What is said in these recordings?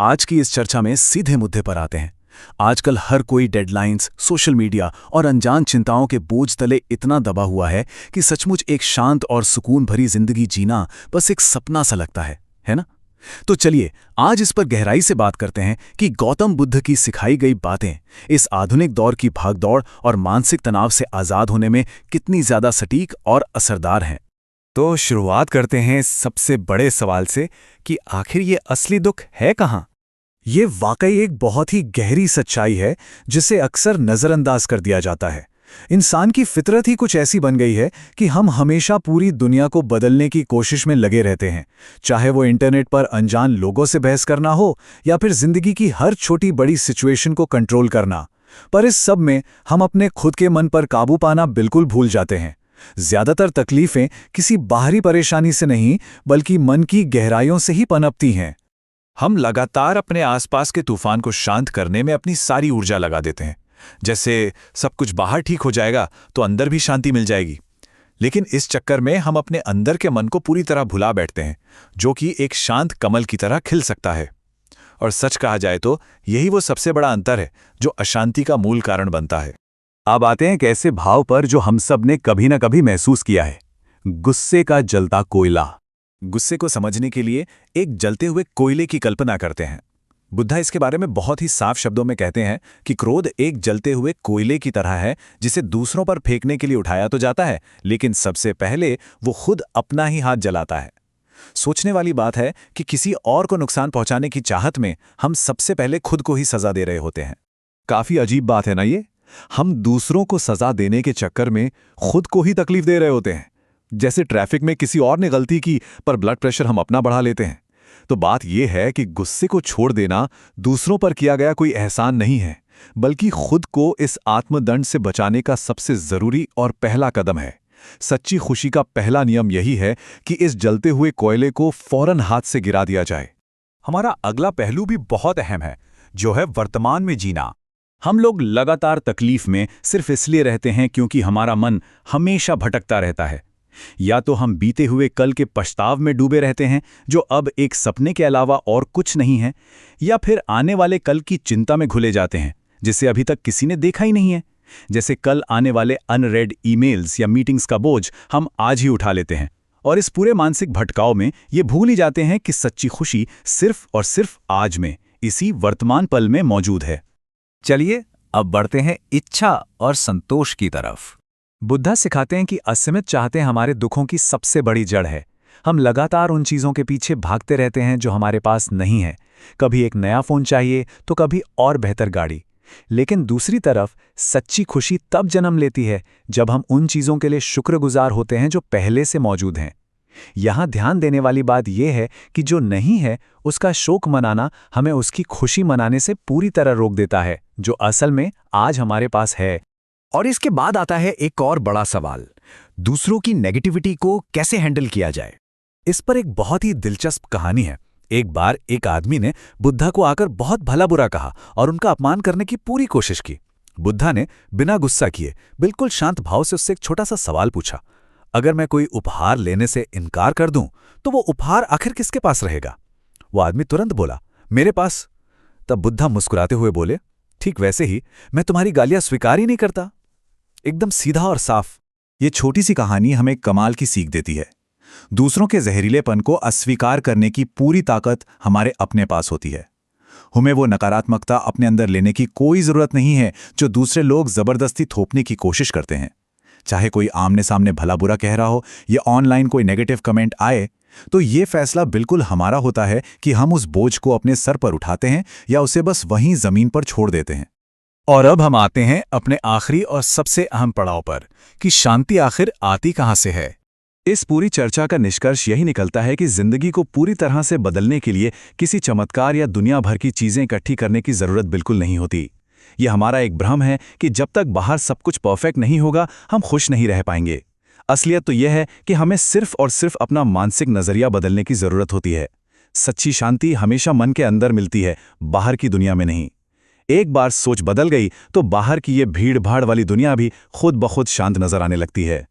आज की इस चर्चा में सीधे मुद्दे पर आते हैं। आजकल हर कोई डेडलाइंस, सोशल मीडिया और अनजान चिंताओं के बोझ तले इतना दबा हुआ है कि सचमुच एक शांत और सुकून भरी जिंदगी जीना बस एक सपना सा लगता है ना? तो चलिए आज इस पर गहराई से बात करते हैं कि गौतम बुद्ध की सिखाई गई बातें इस आधुनिक दौर की भागदौड़ और मानसिक तनाव से आज़ाद होने में कितनी ज़्यादा सटीक और असरदार हैं। तो शुरुआत करते हैं सबसे बड़े सवाल से कि आखिर ये असली दुख है कहाँ? ये वाकई एक बहुत ही गहरी सच्चाई है जिसे अक्सर नज़रअंदाज कर दिया जाता है। इंसान की फितरत ही कुछ ऐसी बन गई है कि हम हमेशा पूरी दुनिया को बदलने की कोशिश में लगे रहते हैं, चाहे वो इंटरनेट पर अनजान लोगों से बहस करना हो या फिर जिंदगी की हर छोटी बड़ी सिचुएशन को कंट्रोल करना। पर इस सब में हम अपने खुद के मन पर काबू पाना बिल्कुल भूल जाते हैं। ज्यादातर तकलीफें किसी बाहरी परेशानी से नहीं बल्कि मन की गहराइयों से ही पनपती हैं। हम लगातार अपने आसपास के तूफान को शांत करने में अपनी सारी ऊर्जा लगा देते हैं, जैसे सब कुछ बाहर ठीक हो जाएगा तो अंदर भी शांति मिल जाएगी। लेकिन इस चक्कर में हम अपने अंदर के मन को पूरी तरह भुला बैठते हैं, जो कि एक शांत कमल की तरह खिल सकता है। और सच कहा जाए तो यही वो सबसे बड़ा अंतर है जो अशांति का मूल कारण बनता है। अब आते हैं एक ऐसे भाव पर जो हम सब ने कभी न कभी महसूस किया है, गुस्से का जलता कोयला। गुस्से को समझने के लिए एक जलते हुए कोयले की कल्पना करते हैं। बुद्धा इसके बारे में बहुत ही साफ शब्दों में कहते हैं कि क्रोध एक जलते हुए कोयले की तरह है जिसे दूसरों पर फेंकने के लिए उठाया तो जाता है, लेकिन सबसे पहले वो खुद अपना ही हाथ जलाता है। सोचने वाली बात है कि किसी और को नुकसान पहुंचाने की चाहत में हम सबसे पहले खुद को ही सजा दे रहे होते हैं। काफी अजीब बात है ना ये? हम दूसरों को सजा देने के चक्कर में खुद को ही तकलीफ दे रहे होते हैं। जैसे ट्रैफिक में किसी और ने गलती की पर ब्लड प्रेशर हम अपना बढ़ा लेते हैं। तो बात यह है कि गुस्से को छोड़ देना दूसरों पर किया गया कोई एहसान नहीं है, बल्कि खुद को इस आत्मदंड से बचाने का सबसे जरूरी और पहला कदम है। सच्ची खुशी का पहला नियम यही है कि इस जलते हुए कोयले को फौरन हाथ से गिरा दिया जाए। हमारा अगला पहलू भी बहुत अहम है, जो है वर्तमान में जीना। हम लोग लगातार तकलीफ में सिर्फ इसलिए रहते हैं क्योंकि हमारा मन हमेशा भटकता रहता है। या तो हम बीते हुए कल के पछताव में डूबे रहते हैं, जो अब एक सपने के अलावा और कुछ नहीं है, या फिर आने वाले कल की चिंता में घुले जाते हैं जिसे अभी तक किसी ने देखा ही नहीं है। जैसे कल आने वाले अनरेड ईमेल्स या मीटिंग्स का बोझ हम आज ही उठा लेते हैं, और इस पूरे मानसिक भटकाव में ये भूल ही जाते हैं कि सच्ची खुशी सिर्फ और सिर्फ आज में, इसी वर्तमान पल में मौजूद है। चलिए अब बढ़ते हैं इच्छा और संतोष की तरफ। बुद्धा सिखाते हैं कि असीमित चाहते हमारे दुखों की सबसे बड़ी जड़ है। हम लगातार उन चीज़ों के पीछे भागते रहते हैं जो हमारे पास नहीं है। कभी एक नया फ़ोन चाहिए तो कभी और बेहतर गाड़ी। लेकिन दूसरी तरफ सच्ची खुशी तब जन्म लेती है जब हम उन चीज़ों के लिए शुक्रगुजार होते हैं जो पहले से मौजूद हैं। यहाँ ध्यान देने वाली बात यह है कि जो नहीं है उसका शोक मनाना हमें उसकी खुशी मनाने से पूरी तरह रोक देता है, जो असल में आज हमारे पास है। और इसके बाद आता है एक और बड़ा सवाल, दूसरों की नेगेटिविटी को कैसे हैंडल किया जाए। इस पर एक बहुत ही दिलचस्प कहानी है। एक बार एक आदमी ने बुद्धा को आकर बहुत भला बुरा कहा और उनका अपमान करने की पूरी कोशिश की। बुद्धा ने बिना गुस्सा किए बिल्कुल शांत भाव से उससे एक छोटा सा सवाल पूछा, अगर मैं कोई उपहार लेने से इनकार कर दूं तो वो उपहार आखिर किसके पास रहेगा? वो आदमी तुरंत बोला, मेरे पास। तब बुद्धा मुस्कुराते हुए बोले, ठीक वैसे ही मैं तुम्हारी गालियां स्वीकार ही नहीं करता। एकदम सीधा और साफ। ये छोटी सी कहानी हमें कमाल की सीख देती है। दूसरों के जहरीलेपन को अस्वीकार करने की पूरी ताकत हमारे अपने पास होती है। हमें वो नकारात्मकता अपने अंदर लेने की कोई जरूरत नहीं है जो दूसरे लोग जबरदस्ती थोपने की कोशिश करते हैं। चाहे कोई आमने सामने भला बुरा कह रहा हो या ऑनलाइन कोई नेगेटिव कमेंट आए, तो ये फैसला बिल्कुल हमारा होता है कि हम उस बोझ को अपने सर पर उठाते हैं या उसे बस वहीं जमीन पर छोड़ देते हैं। और अब हम आते हैं अपने आखिरी और सबसे अहम पड़ाव पर कि शांति आखिर आती कहां से है। इस पूरी चर्चा का निष्कर्ष यही निकलता है कि जिंदगी को पूरी तरह से बदलने के लिए किसी चमत्कार या दुनिया भर की चीजें इकट्ठी करने की जरूरत बिल्कुल नहीं होती। यह हमारा एक भ्रम है कि जब तक बाहर सब कुछ परफेक्ट नहीं होगा हम खुश नहीं रह पाएंगे। असलियत तो यह है कि हमें सिर्फ और सिर्फ अपना मानसिक नजरिया बदलने की जरूरत होती है। सच्ची शांति हमेशा मन के अंदर मिलती है, बाहर की दुनिया में नहीं। एक बार सोच बदल गई तो बाहर की ये भीड़ भाड़ वाली दुनिया भी खुद ब खुद शांत नजर आने लगती है।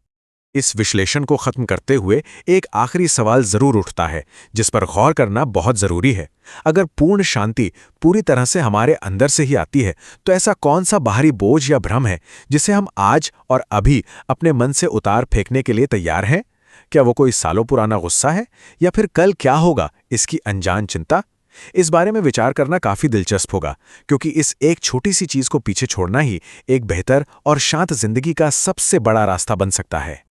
इस विश्लेषण को खत्म करते हुए एक आखिरी सवाल जरूर उठता है, जिस पर गौर करना बहुत जरूरी है। अगर पूर्ण शांति पूरी तरह से हमारे अंदर से ही आती है, तो ऐसा कौन सा बाहरी बोझ या भ्रम है जिसे हम आज और अभी अपने मन से उतार फेंकने के लिए तैयार हैं? क्या वो कोई सालों पुराना गुस्सा है, या फिर कल क्या होगा इसकी अनजान चिंता? इस बारे में विचार करना काफी दिलचस्प होगा, क्योंकि इस एक छोटी सी चीज को पीछे छोड़ना ही एक बेहतर और शांत जिंदगी का सबसे बड़ा रास्ता बन सकता है।